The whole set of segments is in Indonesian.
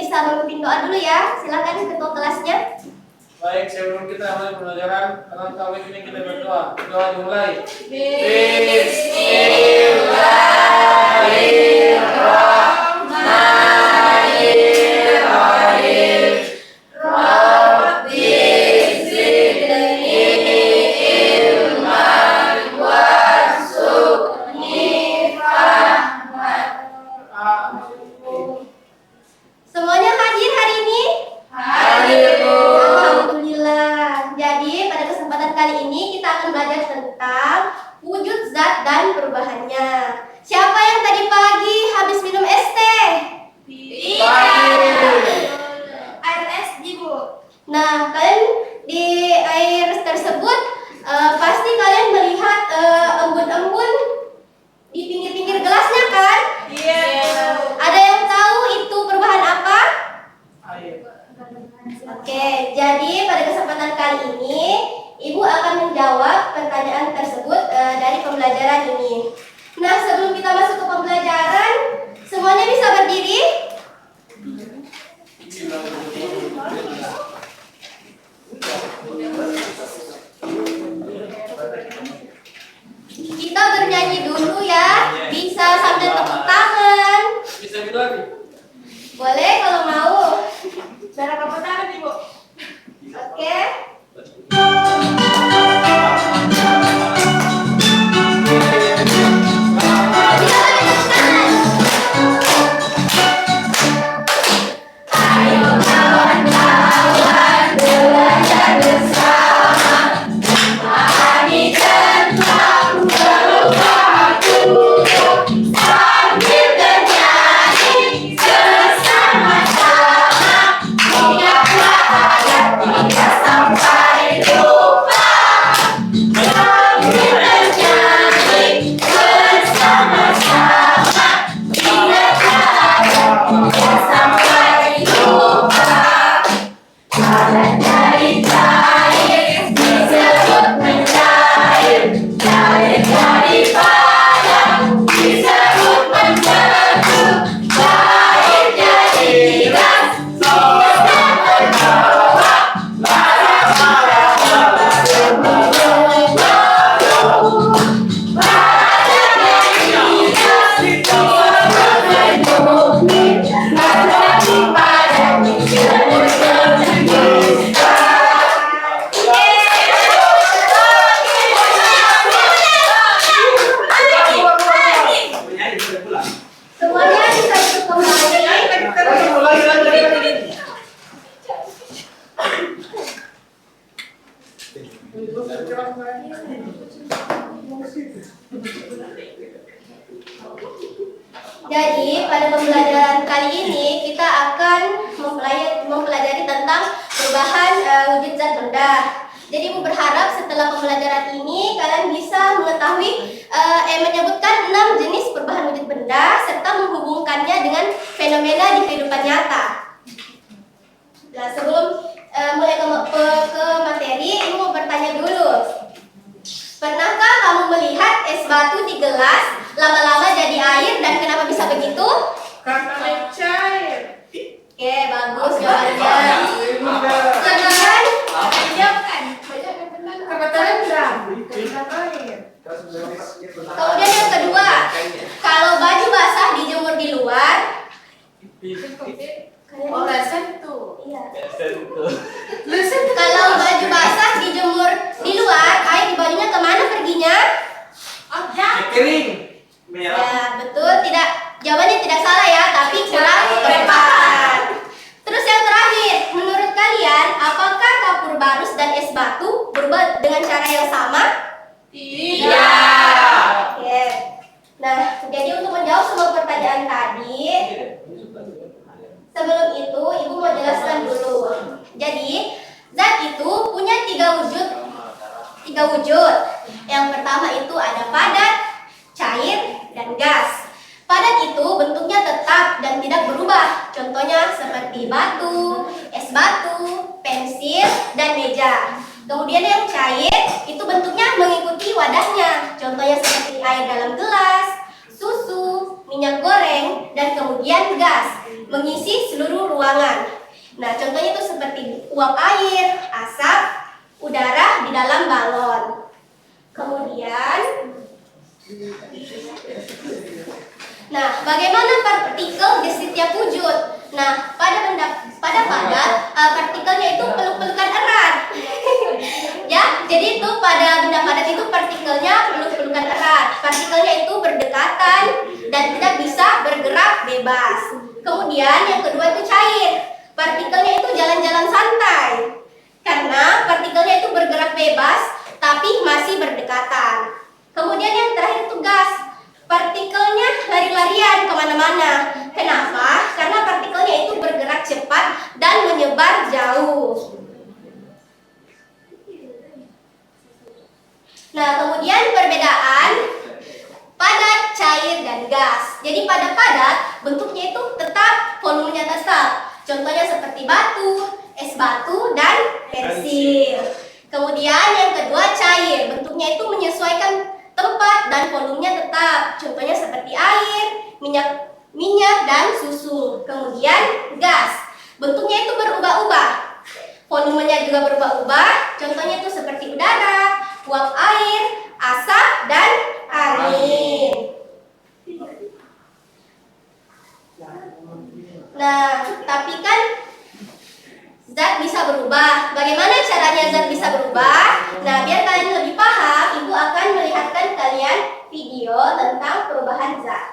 bisa memimpin doa dulu ya. Silakan ketua kelasnya. Baik, sebelum kita mulai pembelajaran, alangkah baiknya kita berdoa. Doa dimulai. Bismillahirrahmanirrahim. Rabbi zidni ilman warzuqni fahman. Semuanya hadir hari ini? Hadir, Bu. Alhamdulillah. Jadi pada kesempatan kali ini kita akan belajar tentang wujud zat dan perubahannya. Siapa yang tadi pagi habis minum es teh? Air es, Bu. Nah, kalian di air tersebut pasti kalian melihat embun-embun di pinggir-pinggir gelasnya kan? Iya. Ada yang tahu itu perubahan apa? Ayo. Oke, jadi pada kesempatan kali ini Ibu akan menjawab pertanyaan tersebut dari pembelajaran ini. Nah, sebelum kita masuk ke pembelajaran, semuanya bisa berdiri? Kita bernyanyi dulu ya, bisa sambil tepuk tangan. Bisa bilang nih? Boleh kalau mau. Cara tepuk tangan, Ibu. Oke. Semuanya bisa duduk kembali. Jadi pada pembelajaran kali ini kita akan mempelajari tentang perubahan wujud zat benda. Jadi Ibu berharap setelah pembelajaran ini kalian bisa mengetahui menyebutkan 6 jenis perubahan wujud benda serta menghubungkannya dengan fenomena di kehidupan nyata. Nah, sebelum mulai ke materi, Ibu mau bertanya dulu. Pernahkah kamu melihat es batu di gelas lama-lama jadi air dan kenapa bisa begitu? Karena cair. Oke, bagus jawabannya. Kemudian, Iya bukan. Kebetulan enggak. Air. kemudian yang kedua, kalau baju basah dijemur di luar, Oh, lesen tuh. iya. Lesen tuh. Kalau baju basah dijemur di luar, air di bajunya kemana perginya? Oh, ya. Kering. Merah. Ya, betul. Tidak, jawabannya tidak salah ya, tapi kurang tepat. Terus yang terakhir, menurut kalian, apakah kapur barus dan es batu berubah dengan cara yang sama? Tidak. Oke. Nah, jadi untuk menjawab semua pertanyaan tadi, sebelum itu Ibu mau jelaskan dulu. Jadi, zat itu punya tiga wujud. Yang pertama itu ada padat, cair, dan gas. Padat itu bentuknya tetap dan tidak berubah. Contohnya seperti batu, es batu, pensil, dan meja. Kemudian yang cair itu bentuknya mengikuti wadahnya. Contohnya seperti air dalam gelas, susu, minyak goreng, dan kemudian gas. mengisi seluruh ruangan. Nah, contohnya itu seperti uap air, asap, udara di dalam balon. Kemudian, nah, bagaimana partikel di setiap wujud? Nah, pada padat, partikelnya itu peluk-pelukan erat. Ya, jadi itu pada benda padat itu partikelnya peluk-pelukan erat. Partikelnya itu berdekatan dan tidak bisa bergerak bebas. Kemudian yang kedua itu cair. Partikelnya itu jalan-jalan santai. Karena partikelnya itu bergerak bebas tapi masih berdekatan. Kemudian yang terakhir itu gas. Partikelnya lari-larian kemana-mana. Kenapa? Karena partikelnya itu bergerak cepat dan menyebar jauh. Nah, kemudian perbedaan padat, cair, dan gas. Jadi pada padat, bentuknya itu tetap, volumenya tetap. Contohnya seperti batu, es batu, dan pensil. Kemudian yang kedua cair, bentuknya itu menyesuaikan tempat dan volumenya tetap. Contohnya seperti air, minyak dan susu. Kemudian gas, bentuknya itu berubah-ubah. Volumenya juga berubah-ubah. Contohnya itu seperti udara, uap air, asap, dan angin. Nah, tapi kan zat bisa berubah. Bagaimana caranya zat bisa berubah? Nah, biar kalian lebih paham, Ibu akan melihatkan kalian video tentang perubahan zat.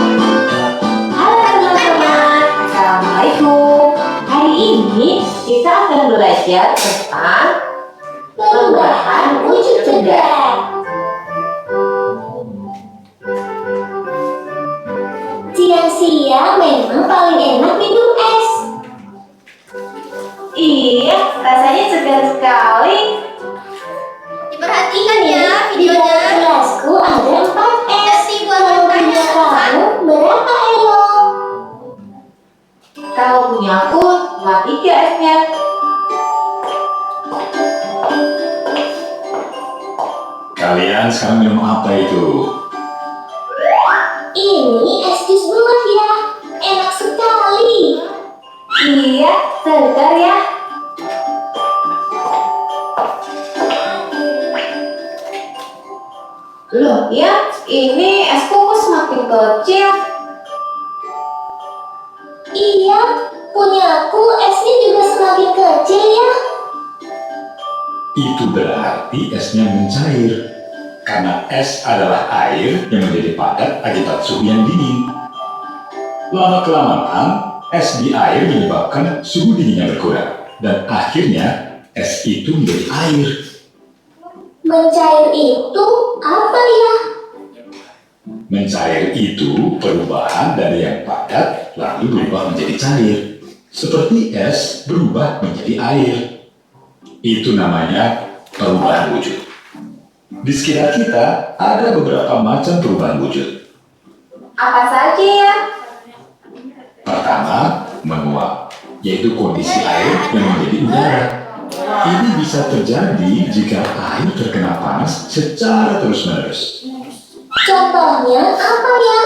Halo teman-teman, Assalamualaikum. Hari ini kita akan belajar tentang perubahan wujud benda. Siang-siang memang paling enak minum es. Iya, rasanya segar sekali. Diperhatikan ya Di dalam videonya. gelasku ada 4 es. Kasih buat Kalau bertanya, punya kamu berapa Elo? Kalau punya aku, cuma 3 esnya. Kalian sekarang minum apa itu? Ini es jus buah ya. Enak sekali. Iya, segar ya. Loh ya, ini es kok semakin kecil. Iya, punya aku esnya juga semakin kecil ya. Itu berarti esnya mencair. Karena es adalah air yang menjadi padat akibat suhu yang dingin. Lama-kelamaan, es di air menyebabkan suhu dinginnya berkurang. Dan akhirnya, es itu menjadi air. Mencair itu apa ya? Mencair itu perubahan dari yang padat lalu berubah menjadi cair. Seperti es berubah menjadi air. Itu namanya perubahan wujud. Di sekitar kita ada beberapa macam perubahan wujud. Apa saja ya? Pertama, menguap, yaitu kondisi air yang menjadi udara. Ini bisa terjadi jika air terkena panas secara terus-menerus. Contohnya apa ya?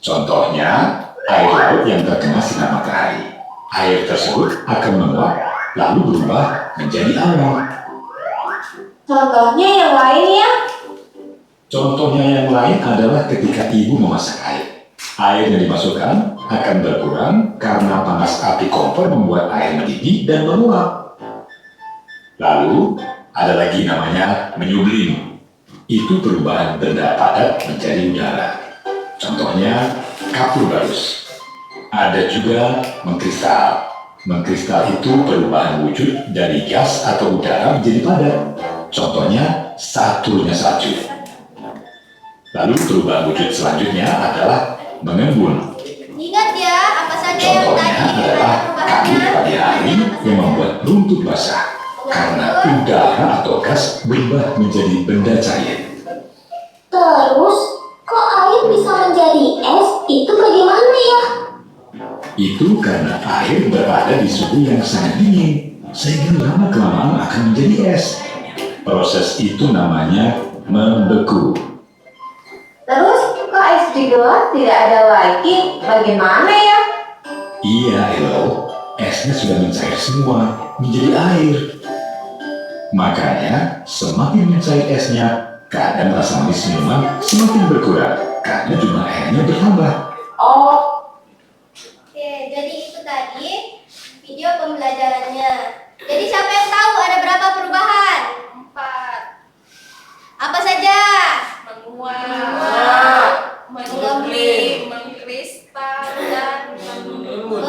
Contohnya, air laut yang terkena sinar matahari. Air tersebut akan menguap, lalu berubah menjadi awan. Contohnya yang lain ya? Contohnya yang lain adalah ketika ibu memasak air. Air yang dimasukkan akan berkurang karena panas api kompor membuat air mendidih dan menguap. Lalu, ada lagi namanya menyublim. Itu perubahan benda padat menjadi udara. Contohnya, kapur barus. Ada juga mengkristal. Mengkristal itu perubahan wujud dari gas atau udara menjadi padat. Contohnya, satunya salju. Lalu perubahan wujud selanjutnya adalah mengembun. Ingat ya, apa saja yang Contohnya tadi adalah kabut perubahannya. pagi hari yang membuat rumput basah. Karena udara atau gas berubah menjadi benda cair. Terus, kok air bisa menjadi es? Itu bagaimana ya? Itu karena air berada di suhu yang sangat dingin, sehingga lama-kelamaan akan menjadi es. Proses itu namanya membeku. Terus kok es di gelas tidak ada lagi? Bagaimana ya? Iya, Elo. Esnya sudah mencair semua menjadi air. Makanya, semakin mencair esnya, kadang rasa manis minuman semakin berkurang karena jumlah airnya bertambah. Oh, Oke, jadi itu tadi video pembelajarannya. Jadi siapa yang tahu ada berapa perubahan? 4. Apa saja? Menguap, Menggembling, mengkristal, dan mengembung.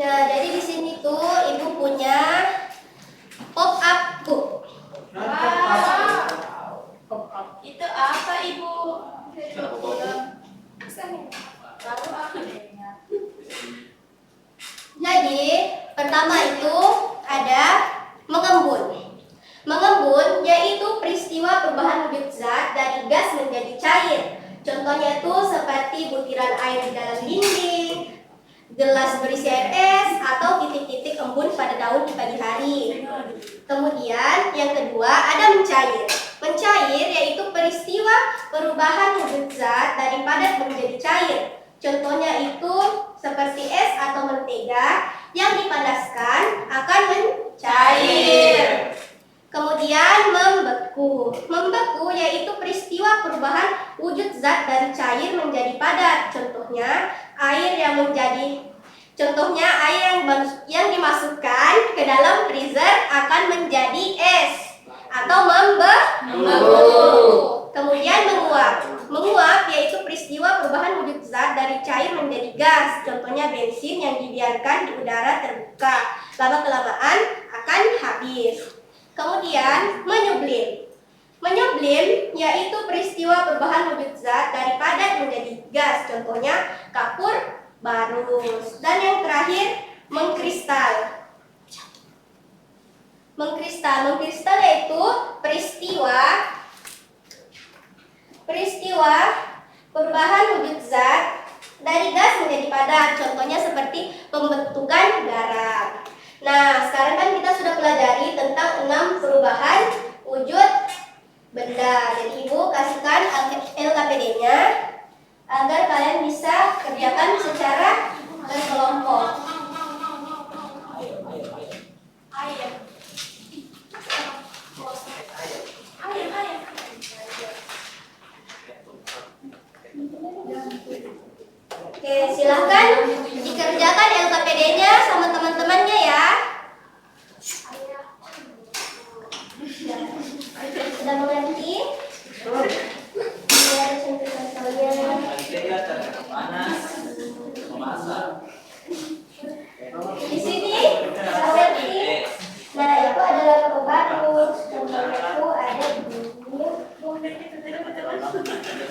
Nah, jadi di sini tuh ibu punya pop up book. itu apa ibu? Jadi, pertama itu ada mengembun. Mengembun yaitu peristiwa perubahan wujud zat dari gas menjadi cair. Contohnya itu seperti butiran air di dalam dinding, gelas berisi air es, atau titik-titik embun pada daun di pagi hari. Kemudian yang kedua ada mencair. Mencair yaitu peristiwa perubahan wujud zat dari padat menjadi cair. Contohnya itu seperti es atau mentega yang dipanaskan akan mencair. Kemudian membeku. Membeku yaitu peristiwa perubahan wujud zat dari cair menjadi padat. Contohnya air yang dimasukkan ke dalam freezer akan menjadi es atau membeku. Kemudian menguap. Menguap yaitu peristiwa perubahan wujud zat dari cair menjadi gas. Contohnya bensin yang dibiarkan di udara terbuka. Lama-kelamaan akan habis. Kemudian menyublim. Menyublim yaitu peristiwa perubahan wujud zat dari padat menjadi gas. Contohnya kapur barus. Dan yang terakhir mengkristal. Mengkristal yaitu peristiwa perubahan wujud zat dari gas menjadi padat. Contohnya seperti pembentukan garam. Nah, sekarang kan kita sudah pelajari tentang 6 perubahan wujud benda. Jadi ibu kasihkan LKPD-nya agar kalian bisa kerjakan secara berkelompok. Oke, silahkan dikerjakan LKPD-nya sama teman-temannya ya. Sudah mengerti? Iya, contoh-contohnya. Di sini seperti, nah itu adalah pembagus. Contohnya itu ada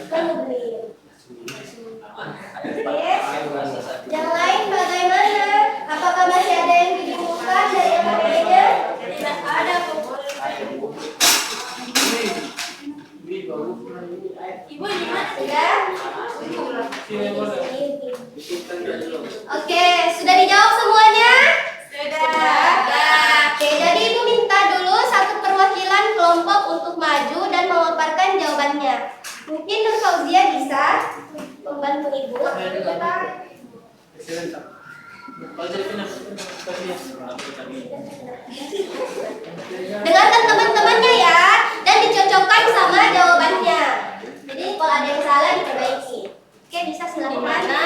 pembeli. Yang lain bagaimana? Apakah masih ada yang dibingungkan dari LKPD-nya? Tidak ada. Ibu gimana sudah? Oke, sudah dijawab semuanya? Sudah. Oke, jadi ibu minta dulu satu perwakilan kelompok untuk maju dan memaparkan jawabannya. Mungkin Nur Fauzia bisa membantu ibu. Dengarkan teman-temannya ya, dan dicocokkan sama jawabannya. Jadi kalau ada yang salah diperbaiki. Oke, bisa silakan. Dimana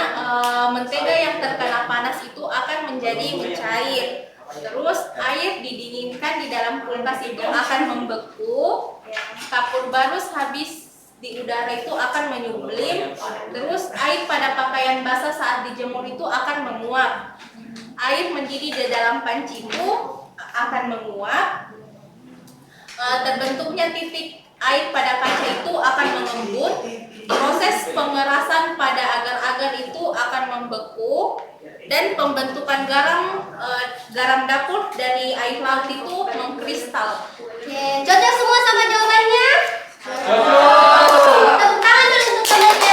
mentega yang terkena panas itu akan menjadi mencair. Terus air didinginkan di dalam kulkas itu akan membeku. Kapur barus habis di udara itu akan menyublim. Terus air pada pakaian basah saat dijemur itu akan menguap. Air mendidih di dalam panci itu akan menguap. Terbentuknya titik air pada kaca itu akan mengembun. Proses pengerasan pada agar-agar itu akan membeku. Dan pembentukan garam dapur dari air laut itu mengkristal. Oke, cocok semua sama jawabannya? Cocok. Tepuk tangan dulu untuk temannya.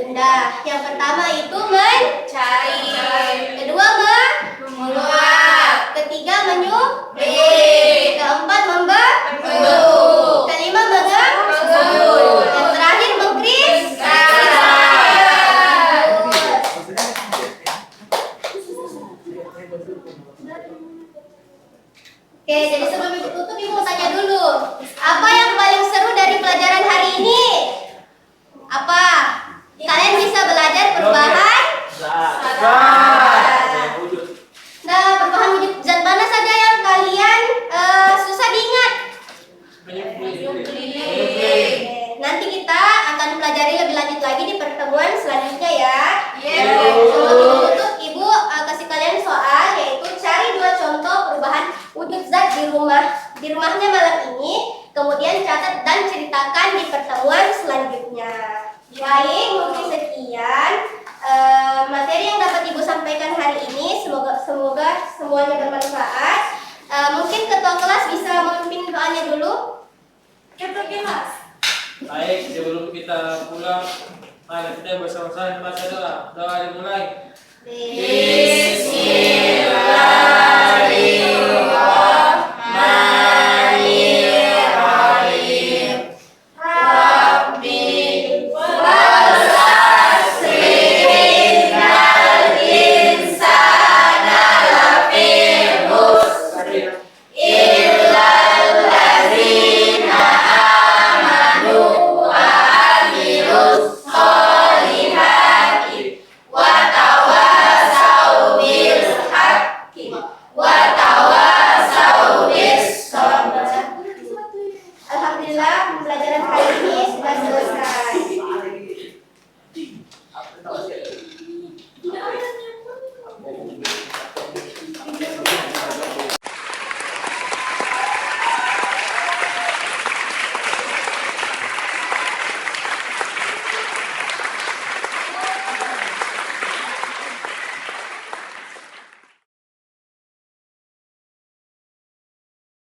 Sunda. Yang pertama itu mencair. Kedua menguap. Ketiga menyubit. Keempat membentuk. Kelima mengembun. Yang terakhir mengkristal. Oke, jadi sebelum Ibu tutup, Ibu mau tanya dulu. Apa yang paling seru dari pelajaran hari ini? Apa? Kalian bisa belajar perubahan? Nah, perubahan wujud zat mana saja yang kalian susah diingat? Nanti kita akan pelajari lebih lanjut lagi di pertemuan selanjutnya ya. Sebelum tutup, Ibu kasih kalian soal, yaitu cari 2 contoh perubahan wujud zat di rumahnya malam ini. Kemudian catat dan ceritakan di pertemuan selanjutnya. Baik, mungkin sekian materi yang dapat Ibu sampaikan hari ini. Semoga semuanya bermanfaat. Mungkin ketua kelas bisa memimpin doanya dulu. Ketua kelas. Baik, sebelum kita pulang, mari kita bersama-sama membaca doa. Doa dimulai. Bismillahirrahmanirrahim. Rabbi wasasrinal insana lafi khusr illal ladzina amanu wa amilus sholihati wa tawasau bil haqqi wa tawasau bis sabr. Alhamdulillah, pembelajaran hari ini sudah selesai.